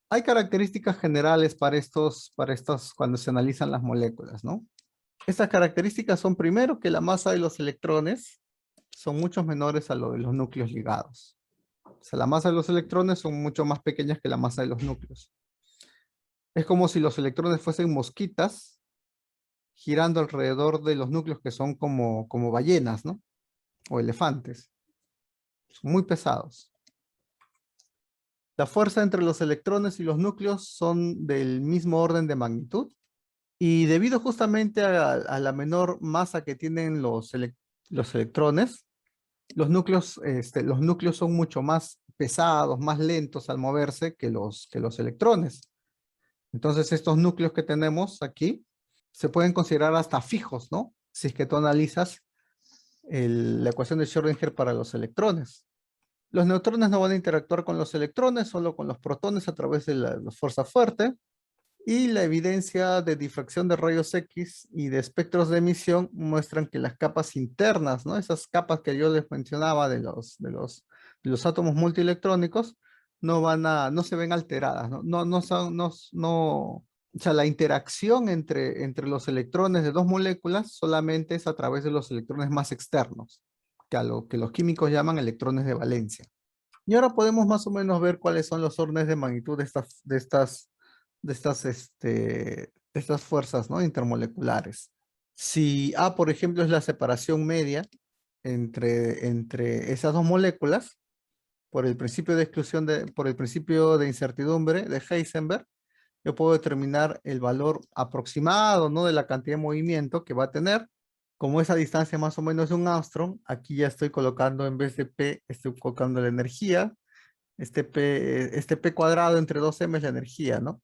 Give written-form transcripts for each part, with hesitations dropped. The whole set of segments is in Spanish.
Hay características generales para estos cuando se analizan las moléculas, ¿no? Estas características son primero que la masa de los electrones son mucho menores a lo de los núcleos ligados. O sea, la masa de los electrones son mucho más pequeñas que la masa de los núcleos. Es como si los electrones fuesen mosquitas girando alrededor de los núcleos que son como ballenas, ¿no? O elefantes. Son muy pesados. La fuerza entre los electrones y los núcleos son del mismo orden de magnitud. Y debido justamente a la menor masa que tienen los electrones, los núcleos son mucho más pesados, más lentos al moverse que los electrones. Entonces, estos núcleos que tenemos aquí se pueden considerar hasta fijos, ¿no? Si es que tú analizas la ecuación de Schrödinger para los electrones. Los neutrones no van a interactuar con los electrones, solo con los protones a través de la fuerza fuerte. Y la evidencia de difracción de rayos X y de espectros de emisión muestran que las capas internas, ¿no? Esas capas que yo les mencionaba de los átomos multielectrónicos, no se ven alteradas, ¿no? O sea, la interacción entre los electrones de dos moléculas solamente es a través de los electrones más externos, que a lo que los químicos llaman electrones de valencia. Y ahora podemos más o menos ver cuáles son los órdenes de magnitud de estas fuerzas, ¿no? Intermoleculares. Si A, por ejemplo, es la separación media entre esas dos moléculas, por el principio de exclusión por el principio de incertidumbre de Heisenberg, yo puedo determinar el valor aproximado, ¿no? De la cantidad de movimiento que va a tener. Como esa distancia más o menos de un Armstrong, aquí ya estoy colocando en vez de P, estoy colocando la energía. Este P cuadrado entre 2M es la energía, ¿no?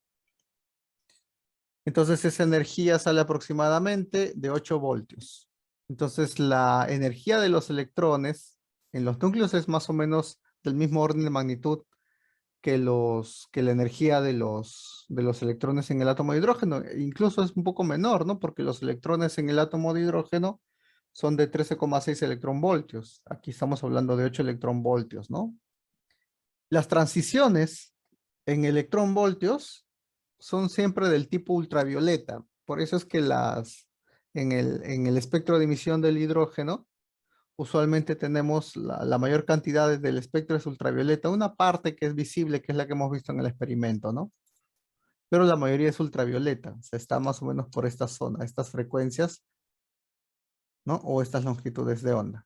Entonces esa energía sale aproximadamente de 8 voltios. Entonces la energía de los electrones en los núcleos es más o menos del mismo orden de magnitud que la energía de los electrones en el átomo de hidrógeno. Incluso es un poco menor, ¿no? Porque los electrones en el átomo de hidrógeno son de 13,6 electronvoltios. Aquí estamos hablando de 8 electronvoltios, ¿no? Las transiciones en electronvoltios son siempre del tipo ultravioleta. Por eso es que en el espectro de emisión del hidrógeno, usualmente tenemos la mayor cantidad del espectro es ultravioleta. Una parte que es visible, que es la que hemos visto en el experimento, ¿no? Pero la mayoría es ultravioleta. O sea, está más o menos por esta zona, estas frecuencias, ¿no? O estas longitudes de onda.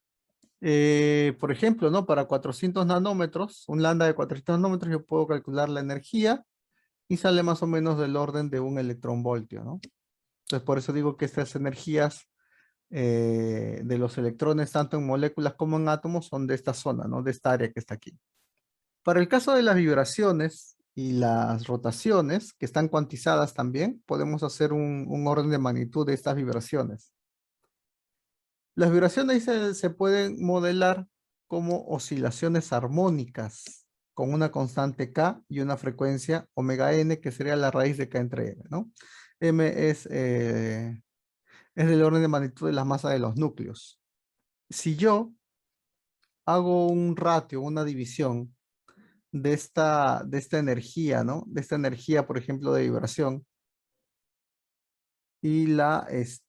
Por ejemplo, ¿no? Para 400 nanómetros, un lambda de 400 nanómetros, yo puedo calcular la energía y sale más o menos del orden de un electronvoltio, ¿no? Entonces, por eso digo que estas energías de los electrones, tanto en moléculas como en átomos, son de esta zona, ¿no? De esta área que está aquí. Para el caso de las vibraciones y las rotaciones, que están cuantizadas también, podemos hacer un orden de magnitud de estas vibraciones. Las vibraciones se pueden modelar como oscilaciones armónicas con una constante K y una frecuencia omega n, que sería la raíz de K entre M, ¿no? M es del orden de magnitud de la masa de los núcleos. Si yo hago un ratio, una división de esta energía, ¿no? De esta energía, por ejemplo, de vibración, y la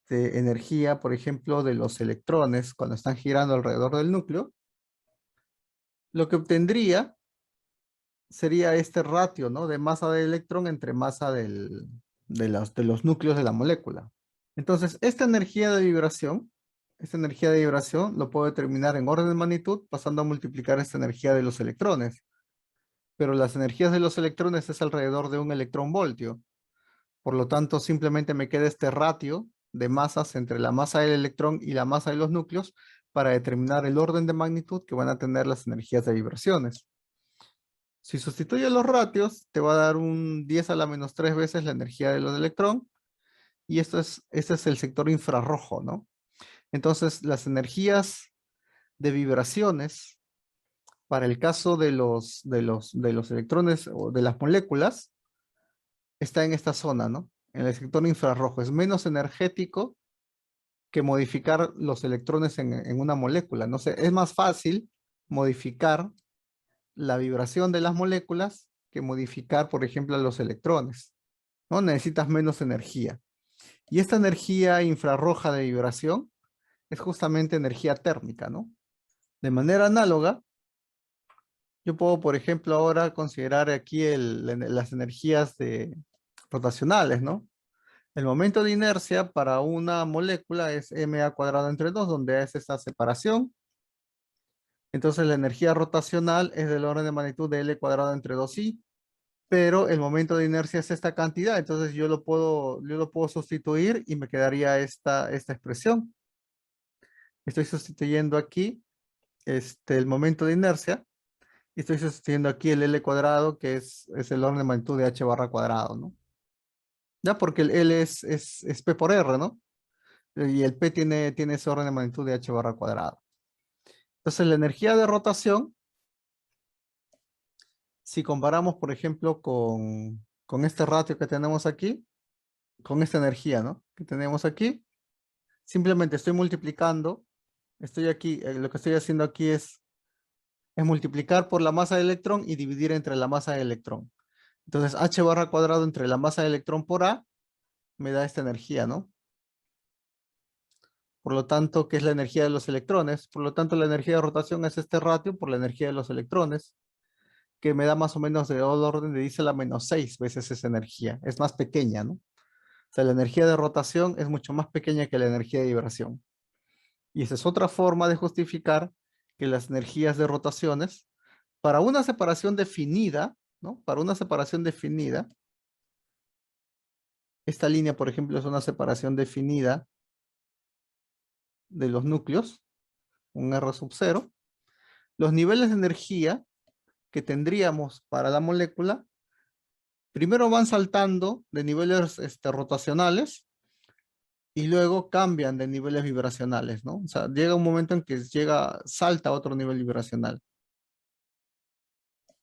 energía, por ejemplo, de los electrones cuando están girando alrededor del núcleo, lo que obtendría sería este ratio, ¿no? De masa del electrón entre masa de los núcleos de la molécula. Entonces, esta energía de vibración lo puedo determinar en orden de magnitud pasando a multiplicar esta energía de los electrones. Pero las energías de los electrones es alrededor de un electronvoltio. Por lo tanto, simplemente me queda este ratio de masas entre la masa del electrón y la masa de los núcleos para determinar el orden de magnitud que van a tener las energías de vibraciones. Si sustituyo los ratios, te va a dar un 10 a la menos 3 veces la energía del electrón, y este es el sector infrarrojo, ¿no? Entonces, las energías de vibraciones, para el caso de los electrones o de las moléculas, está en esta zona, ¿no? En el sector infrarrojo. Es menos energético que modificar los electrones en una molécula. No sé, es más fácil modificar la vibración de las moléculas que modificar, por ejemplo, a los electrones, ¿no? Necesitas menos energía. Y esta energía infrarroja de vibración es justamente energía térmica, ¿no? De manera análoga, yo puedo, por ejemplo, ahora considerar aquí las energías rotacionales, ¿no? El momento de inercia para una molécula es ma cuadrado entre 2, donde es esta separación. Entonces la energía rotacional es del orden de magnitud de L cuadrado entre 2i, pero el momento de inercia es esta cantidad, entonces yo lo puedo sustituir y me quedaría esta expresión. Estoy sustituyendo aquí el momento de inercia y estoy sustituyendo aquí el L cuadrado, que es el orden de magnitud de h barra cuadrado, ¿no? Ya porque el L es P por R, ¿no? Y el P tiene ese orden de magnitud de h barra cuadrado. Entonces la energía de rotación, si comparamos, por ejemplo, con este ratio que tenemos aquí, con esta energía, ¿no? Que tenemos aquí, simplemente estoy multiplicando, estoy aquí, lo que estoy haciendo aquí es multiplicar por la masa de electrón y dividir entre la masa de electrón. Entonces, h barra cuadrado entre la masa de electrón por A me da esta energía, ¿no? Por lo tanto, ¿qué es la energía de los electrones? Por lo tanto, la energía de rotación es este ratio por la energía de los electrones, que me da más o menos del orden de 10 a la menos 6 veces esa energía. Es más pequeña, ¿no? O sea, la energía de rotación es mucho más pequeña que la energía de vibración. Y esa es otra forma de justificar que las energías de rotaciones, para una separación definida, ¿no? Para una separación definida, esta línea, por ejemplo, es una separación definida de los núcleos, un R sub 0. Los niveles de energía que tendríamos para la molécula, primero van saltando de niveles rotacionales y luego cambian de niveles vibracionales, ¿no? O sea, llega un momento en que salta a otro nivel vibracional.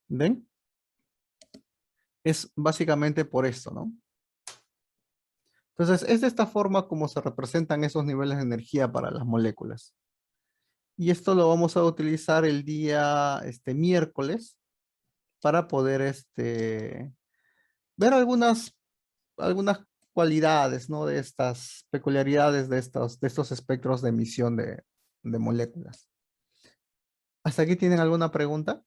¿Ven? Es básicamente por esto, ¿no? Entonces, es de esta forma como se representan esos niveles de energía para las moléculas. Y esto lo vamos a utilizar el día miércoles para poder ver algunas cualidades, ¿no? De estas peculiaridades de estos espectros de emisión de moléculas. ¿Hasta aquí tienen alguna pregunta?